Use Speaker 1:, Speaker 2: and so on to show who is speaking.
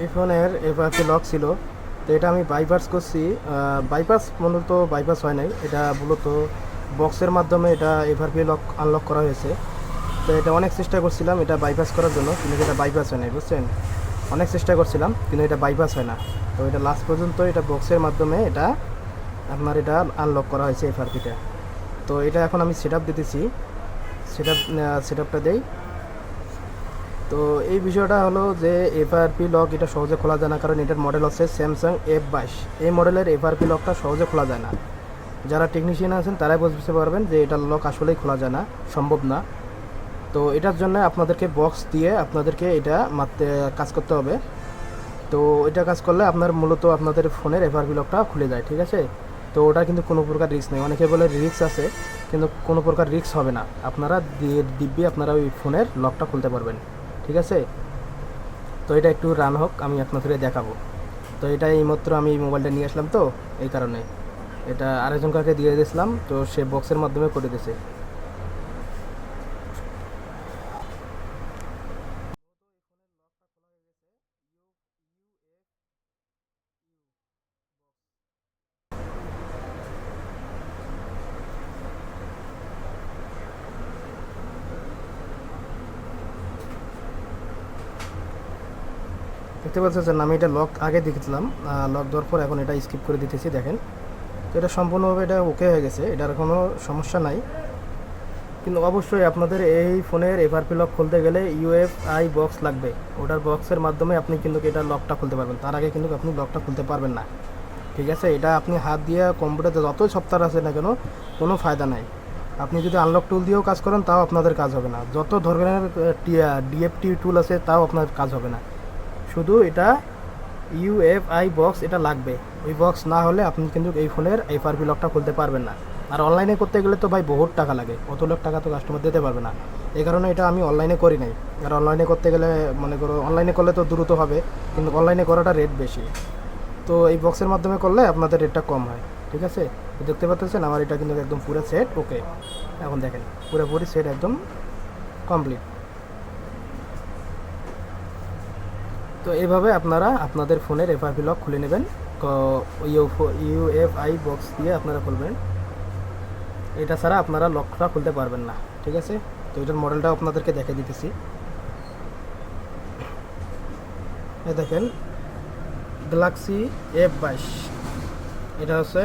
Speaker 1: এই ফোনের FRP lock ছিল, তো এটা আমি বাইপাস করছি। বাইপাস মূলত বাইপাস হয় নাই, এটা মূলত বক্সের মাধ্যমে এটা এফআরপি লক আনলক করা হয়েছে। তো এটা অনেক চেষ্টা করছিলাম এটা বাইপাস করার জন্য, কিন্তু এটা বাইপাস হয় নাই, বুঝছেন। অনেক চেষ্টা করছিলাম কিন্তু এটা বাইপাস হয় না। তো এটা লাস্ট পর্যন্ত এটা বক্সের মাধ্যমে এটা আপনার এটা আনলক করা হয়েছে এফআরপিটা। তো এটা এখন আমি সেট আপ দিতেছি, সেট আপটা দেই। তো এই বিষয়টা হলো যে এফআরপি লক এটা সহজে খোলা যায় না, কারণ এটার মডেল হচ্ছে স্যামসাং F22। এই মডেলের এফআরপি লকটা সহজে খোলা যায় না। যারা টেকনিশিয়ান আছেন তারাই বুঝতে পারবেন যে এটার লক আসলেই খোলা যায় না, সম্ভব না। তো এটার জন্য আপনাদেরকে বক্স দিয়ে আপনাদেরকে এটা মারতে কাজ করতে হবে। তো এটা কাজ করলে আপনার মূলত আপনাদের ফোনের এফআরপি লকটা খুলে যায়, ঠিক আছে। তো ওটা কিন্তু কোনো প্রকার রিস্ক নেই। অনেকে বলে রিস্ক আছে, কিন্তু কোনো প্রকার রিস্ক হবে না। আপনারা দিব্যি আপনারা ওই ফোনের লকটা খুলতে পারবেন, ঠিক আছে। তো এটা একটু রান হোক, আমি আপনাদের দেখাবো। তো এটা এইমাত্র আমি মোবাইলটা নিয়ে আসলাম, তো এই কারণে এটা আরেকজন কাকে দিয়ে দিয়েছিলাম, তো সে বক্সের মাধ্যমে করে দিয়েছে। দেখতে পাচ্ছেন আমি এটা লক আগে দেখেছিলাম, লক দেওয়ার পর এখন এটা স্কিপ করে দিতেছি, দেখেন। তো এটা সম্পূর্ণভাবে এটা ওকে হয়ে গেছে, এটার কোনো সমস্যা নাই। কিন্তু অবশ্যই আপনাদের এই ফোনের এফআরপি লক খুলতে গেলে ইউএফআই বক্স লাগবে। ওটার বক্সের মাধ্যমে আপনি কিন্তু এটা লকটা খুলতে পারবেন, তার আগে কিন্তু আপনি লকটা খুলতে পারবেন না, ঠিক আছে। এটা আপনি হাত দিয়ে কম্পিউটারে যতই সফটওয়্যার আছে না কেন, কোনো ফায়দা নাই। আপনি যদি আনলক টুল দিয়েও কাজ করেন তাও আপনাদের কাজ হবে না, যত ধরনের ডিএফটি টুল আছে তাও আপনার কাজ হবে না। শুধু এটা ইউএফআই বক্স এটা লাগবে। ওই বক্স না হলে আপনি কিন্তু এই ফোনের এফআরপি লকটা খুলতে পারবেন না। আর অনলাইনে করতে গেলে তো ভাই বহুত টাকা লাগে, অত লাখ টাকা তো কাস্টমার দিতে পারবে না। এই কারণে এটা আমি অনলাইনে করি নাই। আর অনলাইনে করতে গেলে মনে করো অনলাইনে করলে তো দ্রুত হবে, কিন্তু অনলাইনে করাটা রেট বেশি। তো এই বক্সের মাধ্যমে করলে আপনাদের রেটটা কম হয়, ঠিক আছে। তো দেখতে পাচ্ছেন আমার এটা কিন্তু একদম পুরো সেট ওকে। এখন দেখেন পুরোপুরি সেট একদম কমপ্লিট। তো এইভাবে আপনারা আপনাদের ফোনের এফআরপি লক খুলে নেবেন, ইউএফআই বক্স দিয়ে আপনারা খুলবেন। এটা ছাড়া আপনারা লকটা খুলতে পারবেন না, ঠিক আছে। তো এটার মডেলটাও আপনাদেরকে দেখে দিতেছি। এই দেখেন গ্যালাক্সি F22, এটা হচ্ছে